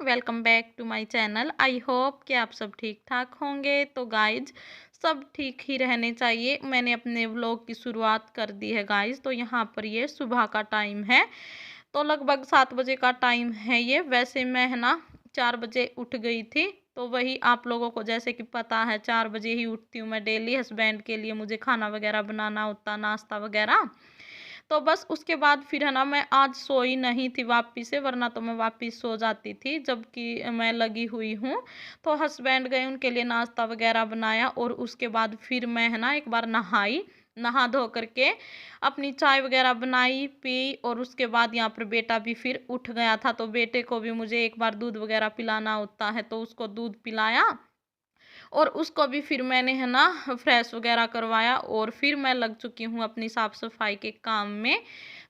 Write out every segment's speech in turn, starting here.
Welcome back to my channel. I hope कि आप सब ठीक ठाक होंगे। तो गाइज सब ठीक ही रहने चाहिए। मैंने अपने व्लॉग की शुरुआत कर दी है गाइज। तो यहाँ पर ये सुबह का टाइम है, तो लगभग 7 बजे का टाइम है ये। वैसे मैं है ना 4 बजे उठ गई थी, तो वही आप लोगों को जैसे कि पता है 4 बजे ही उठती हूँ मैं डेली। हस्बैंड के लिए मुझे खाना वगैरह बनाना होता, नाश्ता वगैरह। तो बस उसके बाद फिर है ना मैं आज सोई नहीं थी वापिस से, वरना तो मैं वापिस सो जाती थी जबकि मैं लगी हुई हूँ। तो हस्बैंड गए, उनके लिए नाश्ता वगैरह बनाया और उसके बाद फिर मैं है ना एक बार नहाई, नहा धो करके अपनी चाय वगैरह बनाई पी। और उसके बाद यहाँ पर बेटा भी फिर उठ गया था, तो बेटे को भी मुझे एक बार दूध वगैरह पिलाना होता है, तो उसको दूध पिलाया और उसको भी फिर मैंने है ना फ्रेश वगैरह करवाया और फिर मैं लग चुकी हूँ अपनी साफ सफाई के काम में।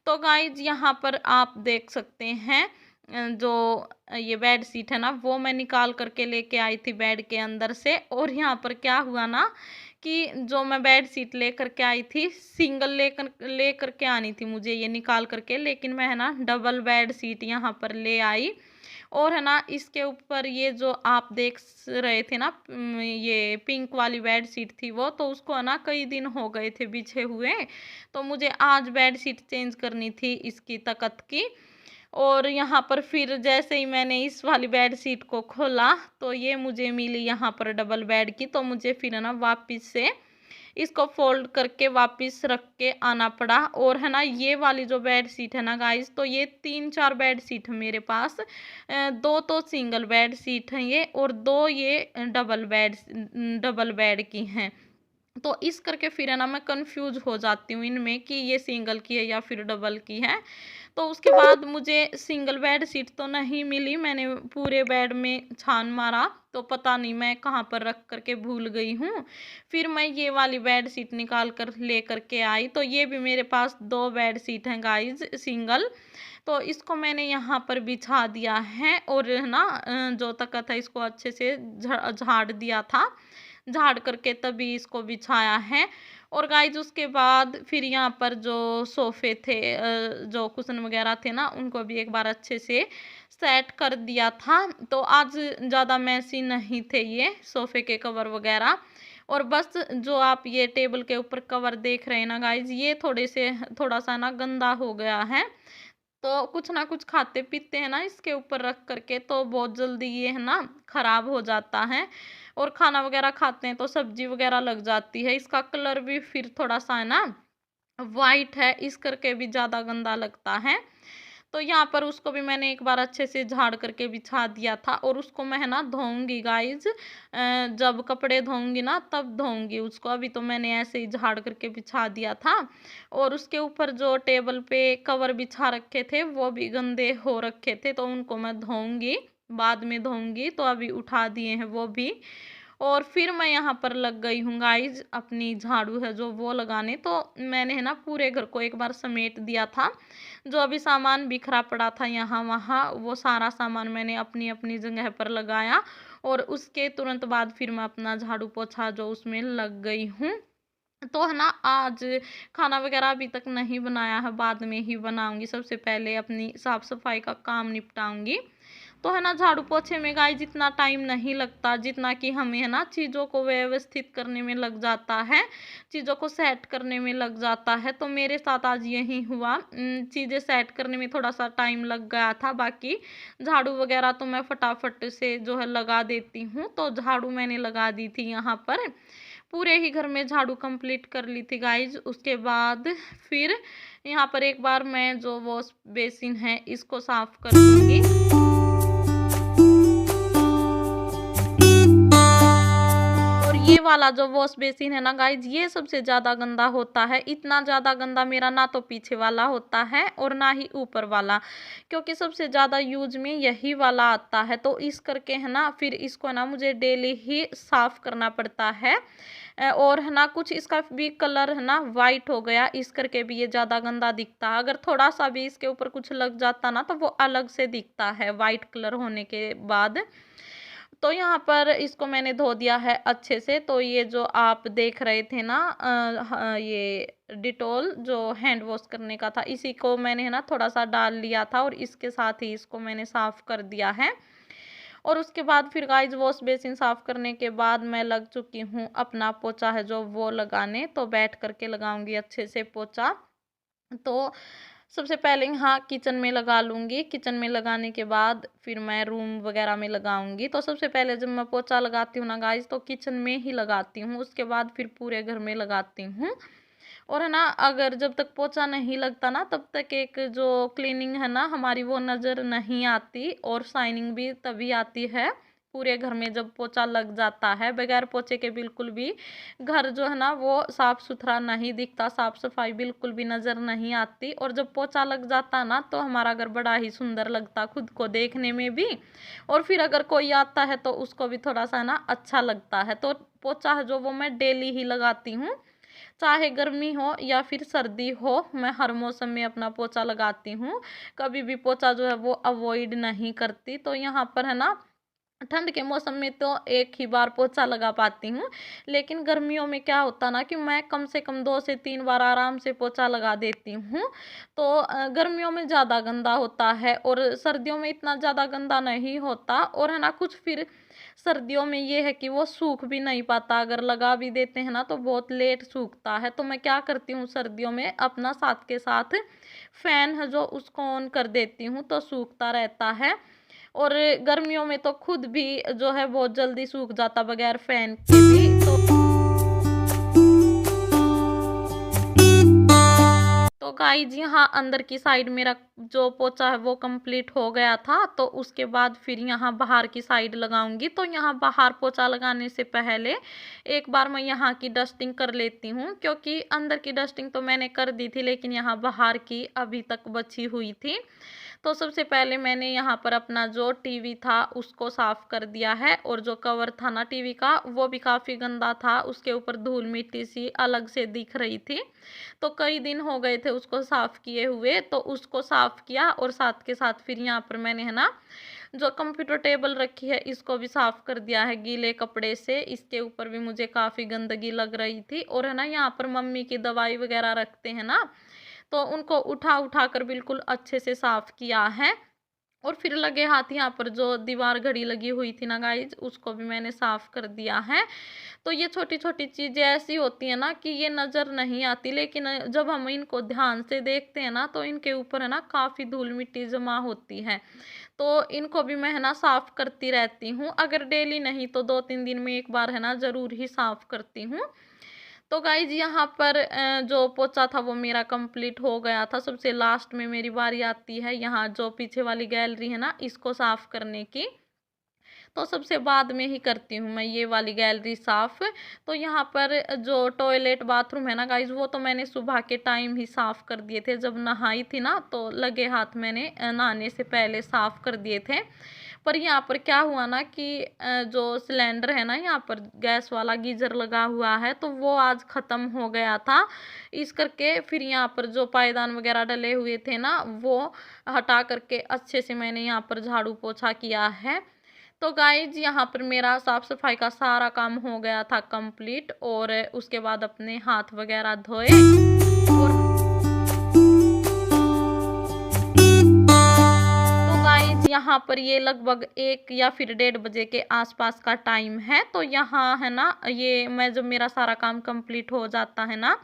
तो गाइज यहाँ पर आप देख सकते हैं जो ये बेड शीट है ना वो मैं निकाल करके लेके आई थी बेड के अंदर से। और यहाँ पर क्या हुआ ना कि जो मैं बेड शीट लेकर के आई थी, सिंगल लेकर के आनी थी मुझे ये निकाल करके, लेकिन मैं है ना डबल बेड शीट यहाँ पर ले आई। और है ना इसके ऊपर ये जो आप देख रहे थे ना ये पिंक वाली बेड शीट थी वो, तो उसको है ना कई दिन हो गए थे बिछे हुए। तो मुझे आज बेड शीट चेंज करनी थी इसकी तकत की। और यहाँ पर फिर जैसे ही मैंने इस वाली बेड शीट को खोला तो ये मुझे मिली यहाँ पर डबल बेड की। तो मुझे फिर है ना वापिस से इसको फोल्ड करके वापस रख के आना पड़ा। और है ना ये वाली जो बेड शीट है ना गाइस, तो ये 3-4 बेड शीट है मेरे पास। 2 तो सिंगल बेड शीट है ये और 2 ये डबल बेड की हैं। तो इस करके फिर है ना मैं कंफ्यूज हो जाती हूँ इनमें कि ये सिंगल की है या फिर डबल की है। तो उसके बाद मुझे सिंगल बेड शीट तो नहीं मिली, मैंने पूरे बेड में छान मारा तो पता नहीं मैं कहाँ पर रख करके भूल गई हूँ। फिर मैं ये वाली बेड शीट निकाल कर ले करके आई। तो ये भी मेरे पास 2 बेड शीट हैं गाइज सिंगल। तो इसको मैंने यहाँ पर बिछा दिया है और है ना जो तखत है इसको अच्छे से झाड़ दिया था, झाड़ करके तभी इसको बिछाया है। और गाइज उसके बाद फिर यहाँ पर जो सोफे थे जो कुशन वगैरह थे ना उनको भी एक बार अच्छे से सेट कर दिया था। तो आज ज़्यादा मैसी नहीं थे ये सोफे के कवर वगैरह। और बस जो आप ये टेबल के ऊपर कवर देख रहे हैं ना गाइज, ये थोड़ा सा ना गंदा हो गया है। तो कुछ ना कुछ खाते पीते हैं ना इसके ऊपर रख करके, तो बहुत जल्दी ये है ना खराब हो जाता है। और खाना वगैरह खाते हैं तो सब्जी वगैरह लग जाती है। इसका कलर भी फिर थोड़ा सा है ना वाइट है, इस करके भी ज़्यादा गंदा लगता है। तो यहाँ पर उसको भी मैंने एक बार अच्छे से झाड़ करके बिछा दिया था। और उसको मैं है ना धोऊंगी गाइज, जब कपड़े धोऊंगी ना तब धोऊंगी उसको। अभी तो मैंने ऐसे ही झाड़ करके बिछा दिया था। और उसके ऊपर जो टेबल पे कवर बिछा रखे थे वो भी गंदे हो रखे थे, तो उनको मैं धोऊंगी, बाद में धोऊंगी। तो अभी उठा दिए हैं वो भी। और फिर मैं यहाँ पर लग गई हूँ गाइज अपनी झाड़ू है जो वो लगाने। तो मैंने है ना पूरे घर को एक बार समेट दिया था, जो अभी सामान बिखरा पड़ा था यहाँ वहाँ वो सारा सामान मैंने अपनी अपनी जगह पर लगाया। और उसके तुरंत बाद फिर मैं अपना झाड़ू पोछा जो उसमें लग गई हूँ। तो है ना आज खाना वगैरह अभी तक नहीं बनाया है, बाद में ही बनाऊंगी। सबसे पहले अपनी साफ सफाई का काम निपटाऊंगी। तो है ना झाड़ू पोछे में गाइस जितना टाइम नहीं लगता जितना कि हमें है ना चीज़ों को व्यवस्थित करने में लग जाता है, चीज़ों को सेट करने में लग जाता है। तो मेरे साथ आज यही हुआ, चीज़ें सेट करने में थोड़ा सा टाइम लग गया था। बाकी झाड़ू वगैरह तो मैं फटाफट से जो है लगा देती हूँ। तो झाड़ू मैंने लगा दी थी यहाँ पर, पूरे ही घर में झाड़ू कंप्लीट कर ली थी गाइज। उसके बाद फिर यहाँ पर एक बार मैं जो वॉश बेसिन है इसको साफ कर दूंगी। ये वाला जो वॉश बेसिन है ना गाइज ये सबसे ज़्यादा गंदा होता है। इतना ज़्यादा गंदा मेरा ना तो पीछे वाला होता है और ना ही ऊपर वाला, क्योंकि सबसे ज़्यादा यूज में यही वाला आता है। तो इस करके है ना फिर इसको ना मुझे डेली ही साफ करना पड़ता है। और है ना कुछ इसका भी कलर है ना वाइट हो गया, इस करके भी ये ज़्यादा गंदा दिखता है। अगर थोड़ा सा भी इसके ऊपर कुछ लग जाता ना तो वो अलग से दिखता है वाइट कलर होने के बाद। तो यहाँ पर इसको मैंने धो दिया है अच्छे से। तो ये जो आप देख रहे थे ना ये डिटॉल जो हैंड वॉश करने का था, इसी को मैंने है ना थोड़ा सा डाल लिया था और इसके साथ ही इसको मैंने साफ कर दिया है। और उसके बाद फिर गाइज वॉश बेसिन साफ करने के बाद मैं लग चुकी हूँ अपना पोछा है जो वो लगाने। तो बैठ करके लगाऊंगी अच्छे से पोछा। तो सबसे पहले यहाँ किचन में लगा लूँगी। किचन में लगाने के बाद फिर मैं रूम वगैरह में लगाऊंगी। तो सबसे पहले जब मैं पोछा लगाती हूँ ना गाइज, तो किचन में ही लगाती हूँ, उसके बाद फिर पूरे घर में लगाती हूँ। और है ना, अगर जब तक पोछा नहीं लगता ना तब तक एक जो क्लीनिंग है ना हमारी वो नज़र नहीं आती, और शाइनिंग भी तभी आती है पूरे घर में जब पोछा लग जाता है। बगैर पोछे के बिल्कुल भी घर जो है ना वो साफ सुथरा नहीं दिखता, साफ सफाई बिल्कुल भी नज़र नहीं आती। और जब पोछा लग जाता ना तो हमारा घर बड़ा ही सुंदर लगता खुद को देखने में भी, और फिर अगर कोई आता है तो उसको भी थोड़ा सा ना अच्छा लगता है। तो पोछा है जो वो मैं डेली ही लगाती हूँ, चाहे गर्मी हो या फिर सर्दी हो, मैं हर मौसम में अपना पोछा लगाती हूँ। कभी भी पोछा जो है वो अवॉइड नहीं करती। तो यहाँ पर है ना, ठंड के मौसम में तो एक ही बार पोछा लगा पाती हूँ, लेकिन गर्मियों में क्या होता ना कि मैं कम से कम 2 से 3 बार आराम से पोछा लगा देती हूँ। तो गर्मियों में ज़्यादा गंदा होता है और सर्दियों में इतना ज़्यादा गंदा नहीं होता। और है ना, कुछ फिर सर्दियों में ये है कि वो सूख भी नहीं पाता, अगर लगा भी देते हैं ना तो बहुत लेट सूखता है। तो मैं क्या करती हूँ सर्दियों में, अपना साथ के साथ फैन है जो उसको ऑन कर देती हूँ तो सूखता रहता है। और गर्मियों में तो खुद भी जो है बहुत जल्दी सूख जाता बगैर फैन के भी। तो गाइज यहाँ अंदर की साइड मेरा जो पोछा है वो कंप्लीट हो गया था। तो उसके बाद फिर यहाँ बाहर की साइड लगाऊंगी। तो यहाँ बाहर पोछा लगाने से पहले एक बार मैं यहाँ की डस्टिंग कर लेती हूँ, क्योंकि अंदर की डस्टिंग तो मैंने कर दी थी लेकिन यहाँ बाहर की अभी तक बची हुई थी। तो सबसे पहले मैंने यहाँ पर अपना जो टीवी था उसको साफ कर दिया है, और जो कवर था ना टीवी का वो भी काफ़ी गंदा था, उसके ऊपर धूल मिट्टी सी अलग से दिख रही थी। तो कई दिन हो गए थे उसको साफ किए हुए, तो उसको साफ किया। और साथ के साथ फिर यहाँ पर मैंने है ना जो कंप्यूटर टेबल रखी है इसको भी साफ कर दिया है गीले कपड़े से। इसके ऊपर भी मुझे काफ़ी गंदगी लग रही थी। और है ना, यहाँ पर मम्मी की दवाई वगैरह रखते हैं ना, तो उनको उठा उठा कर बिल्कुल अच्छे से साफ किया है। और फिर लगे हाथ यहाँ पर जो दीवार घड़ी लगी हुई थी ना गाइज, उसको भी मैंने साफ कर दिया है। तो ये छोटी छोटी चीज़ें ऐसी होती है ना कि ये नज़र नहीं आती, लेकिन जब हम इनको ध्यान से देखते हैं ना तो इनके ऊपर है ना काफ़ी धूल मिट्टी जमा होती है। तो इनको भी मैं है ना साफ करती रहती हूँ, अगर डेली नहीं तो 2-3 दिन में एक बार है ना ज़रूर ही साफ करती हूँ। तो गाइज यहाँ पर जो पोछा था वो मेरा कंप्लीट हो गया था। सबसे लास्ट में मेरी बारी आती है यहाँ जो पीछे वाली गैलरी है ना इसको साफ करने की। तो सबसे बाद में ही करती हूँ मैं ये वाली गैलरी साफ। तो यहाँ पर जो टॉयलेट बाथरूम है ना गाइज, वो तो मैंने सुबह के टाइम ही साफ कर दिए थे, जब नहाई थी ना तो लगे हाथ मैंने नहाने से पहले साफ कर दिए थे। पर यहाँ पर क्या हुआ ना कि जो सिलेंडर है ना, यहाँ पर गैस वाला गीजर लगा हुआ है तो वो आज ख़त्म हो गया था। इस करके फिर यहाँ पर जो पायदान वगैरह डले हुए थे ना वो हटा करके अच्छे से मैंने यहाँ पर झाड़ू पोछा किया है। तो गाइज यहाँ पर मेरा साफ सफाई का सारा काम हो गया था कंप्लीट। और उसके बाद अपने हाथ वगैरह धोए। और यहाँ पर ये लगभग 1 या फिर 1:30 बजे के आसपास का टाइम है। तो यहाँ है ना, ये मैं जब मेरा सारा काम कंप्लीट हो जाता है ना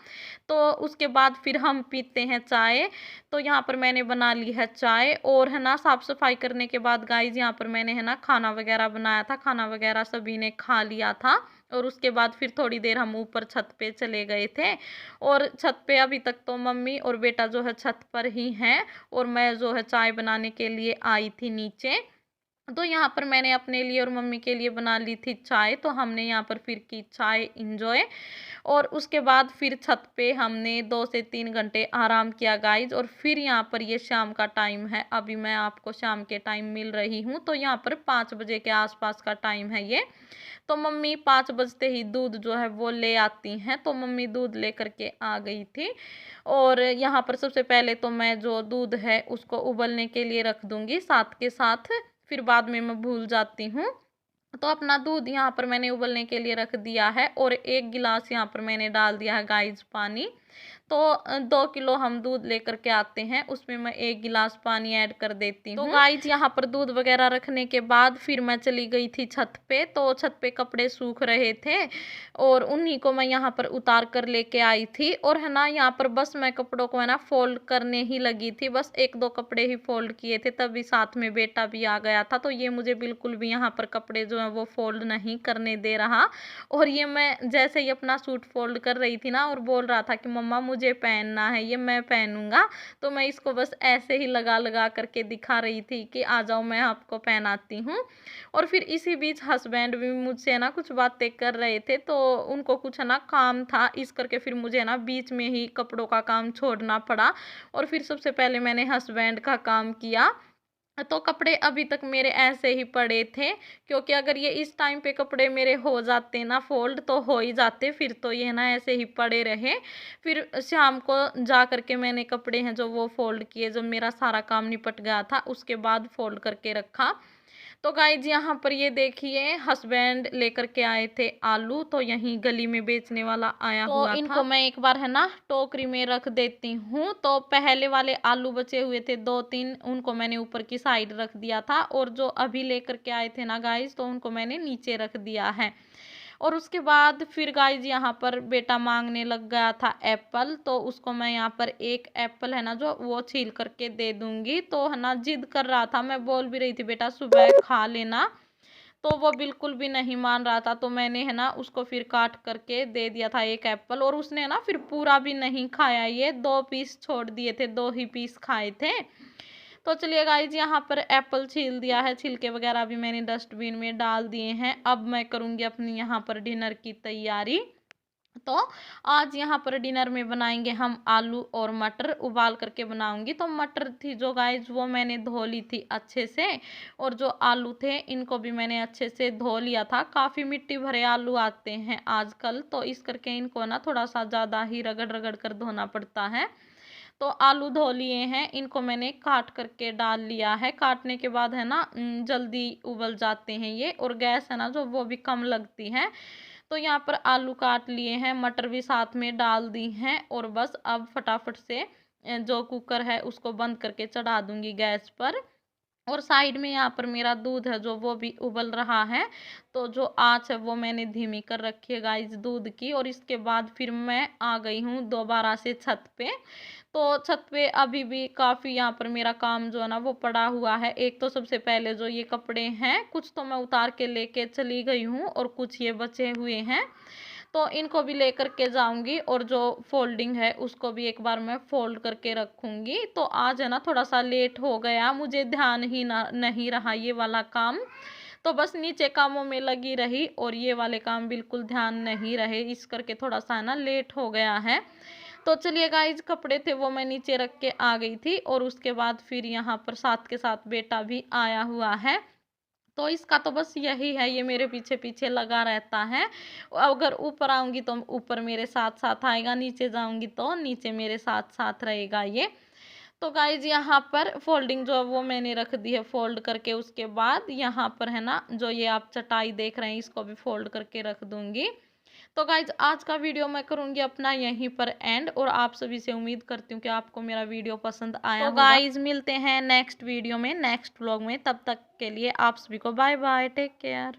तो उसके बाद फिर हम पीते हैं चाय। तो यहाँ पर मैंने बना ली है चाय। और है ना, साफ सफाई करने के बाद गाइज यहाँ पर मैंने है ना खाना वगैरह बनाया था, खाना वगैरह सभी ने खा लिया था। और उसके बाद फिर थोड़ी देर हम ऊपर छत पे चले गए थे। और छत पे अभी तक तो मम्मी और बेटा जो है छत पर ही हैं, और मैं जो है चाय बनाने के लिए आई थी नीचे। तो यहाँ पर मैंने अपने लिए और मम्मी के लिए बना ली थी चाय। तो हमने यहाँ पर फिर की चाय इंजॉय। और उसके बाद फिर छत पे हमने 2 से 3 घंटे आराम किया गाइज। और फिर यहाँ पर ये शाम का टाइम है, अभी मैं आपको शाम के टाइम मिल रही हूँ। तो यहाँ पर 5 बजे के आसपास का टाइम है ये। तो मम्मी 5 बजते ही दूध जो है वो ले आती हैं। तो मम्मी दूध ले करके आ गई थी। और यहाँ पर सबसे पहले तो मैं जो दूध है उसको उबलने के लिए रख दूंगी, साथ के साथ फिर बाद में मैं भूल जाती हूँ। तो अपना दूध यहाँ पर मैंने उबलने के लिए रख दिया है। और 1 गिलास यहाँ पर मैंने डाल दिया है गाइज पानी। तो 2 किलो हम दूध लेकर के आते हैं, उसमें मैं 1 गिलास पानी ऐड कर देती हूँ। तो गाइज यहाँ पर दूध वगैरह रखने के बाद फिर मैं चली गई थी छत पे। तो छत पे कपड़े सूख रहे थे और उन्हीं को मैं यहाँ पर उतार कर लेके आई थी। और है ना यहाँ पर बस मैं कपड़ों को है ना फोल्ड करने ही लगी थी, बस 1-2 कपड़े ही फोल्ड किए थे, तभी साथ में बेटा भी आ गया था। तो ये मुझे बिल्कुल भी यहाँ पर कपड़े जो है वो फोल्ड नहीं करने दे रहा। और ये मैं जैसे ही अपना सूट फोल्ड कर रही थी ना और बोल रहा था कि मम्मा मुझे पहनना है, ये मैं पहनूंगा, तो मैं इसको बस ऐसे ही लगा लगा करके दिखा रही थी कि आ जाओ मैं आपको पहनाती हूँ। और फिर इसी बीच हस्बैंड भी मुझसे ना कुछ बातें कर रहे थे, तो उनको कुछ है ना काम था, इस करके फिर मुझे ना बीच में ही कपड़ों का काम छोड़ना पड़ा। और फिर सबसे पहले मैंने हस्बैंड का काम किया। तो कपड़े अभी तक मेरे ऐसे ही पड़े थे, क्योंकि अगर ये इस टाइम पे कपड़े मेरे हो जाते ना फोल्ड तो हो ही जाते, फिर तो ये ना ऐसे ही पड़े रहे। फिर शाम को जा करके मैंने कपड़े हैं जो वो फोल्ड किए, जब मेरा सारा काम निपट गया था उसके बाद फोल्ड करके रखा। तो गाइज यहाँ पर ये देखिए हस्बैंड लेकर के आए थे आलू, तो यहीं गली में बेचने वाला आया हुआ था। तो इनको मैं एक बार है ना टोकरी में रख देती हूँ। तो पहले वाले आलू बचे हुए थे 2-3, उनको मैंने ऊपर की साइड रख दिया था, और जो अभी लेकर के आए थे ना गाइज तो उनको मैंने नीचे रख दिया है। और उसके बाद फिर गाइज यहाँ पर बेटा मांगने लग गया था एप्पल, तो उसको मैं यहाँ पर एक एप्पल है ना जो वो छील करके दे दूंगी। तो है ना जिद कर रहा था, मैं बोल भी रही थी बेटा सुबह खा लेना, तो वो बिल्कुल भी नहीं मान रहा था। तो मैंने है ना उसको फिर काट करके दे दिया था एक एप्पल, और उसने ना फिर पूरा भी नहीं खाया, ये 2 पीस छोड़ दिए थे, 2 ही पीस खाए थे। तो चलिए गाइज यहाँ पर एप्पल छील दिया है, छिलके वगैरह भी मैंने डस्टबिन में डाल दिए हैं। अब मैं करूँगी अपनी यहाँ पर डिनर की तैयारी। तो आज यहाँ पर डिनर में बनाएंगे हम आलू और मटर, उबाल करके बनाऊंगी। तो मटर थी जो गाइज वो मैंने धो ली थी अच्छे से, और जो आलू थे इनको भी मैंने अच्छे से धो लिया था। काफ़ी मिट्टी भरे आलू आते हैं आजकल, तो इस करके इनको ना थोड़ा सा ज़्यादा ही रगड़ रगड़ कर धोना पड़ता है। तो आलू धो लिए हैं, इनको मैंने काट करके डाल लिया है। काटने के बाद है ना जल्दी उबल जाते हैं ये, और गैस है ना जो वो भी कम लगती है। तो यहाँ पर आलू काट लिए हैं, मटर भी साथ में डाल दी हैं, और बस अब फटाफट से जो कुकर है उसको बंद करके चढ़ा दूंगी गैस पर। और साइड में यहाँ पर मेरा दूध है जो वो भी उबल रहा है। तो जो आँच है वो मैंने धीमी कर रखी है गाइस दूध की। और इसके बाद फिर मैं आ गई हूँ दोबारा से छत पे। तो छत पे अभी भी काफ़ी यहाँ पर मेरा काम जो है ना वो पड़ा हुआ है। एक तो सबसे पहले जो ये कपड़े हैं कुछ तो मैं उतार के लेके चली गई हूँ, और कुछ ये बचे हुए हैं, तो इनको भी लेकर के जाऊंगी। और जो फोल्डिंग है उसको भी एक बार मैं फोल्ड करके रखूंगी। तो आज है ना थोड़ा सा लेट हो गया, मुझे ध्यान ही ना नहीं रहा ये वाला काम, तो बस नीचे कामों में लगी रही और ये वाले काम बिल्कुल ध्यान नहीं रहे, इस करके थोड़ा सा ना लेट हो गया है। तो चलिए गाइज कपड़े थे वो मैं नीचे रख के आ गई थी, और उसके बाद फिर यहाँ पर साथ के साथ बेटा भी आया हुआ है। तो इसका तो बस यही है, ये मेरे पीछे पीछे लगा रहता है। अगर ऊपर आऊंगी तो ऊपर मेरे साथ साथ आएगा, नीचे जाऊंगी तो नीचे मेरे साथ साथ रहेगा ये। तो गाइज यहाँ पर फोल्डिंग जो है वो मैंने रख दी है फोल्ड करके। उसके बाद यहाँ पर है ना जो ये आप चटाई देख रहे हैं इसको भी फोल्ड करके रख दूंगी। तो गाइज आज का वीडियो मैं करूंगी अपना यहीं पर एंड, और आप सभी से उम्मीद करती हूँ कि आपको मेरा वीडियो पसंद आया। तो गाइज मिलते हैं नेक्स्ट वीडियो में, नेक्स्ट व्लॉग में, तब तक के लिए आप सभी को बाय बाय, टेक केयर।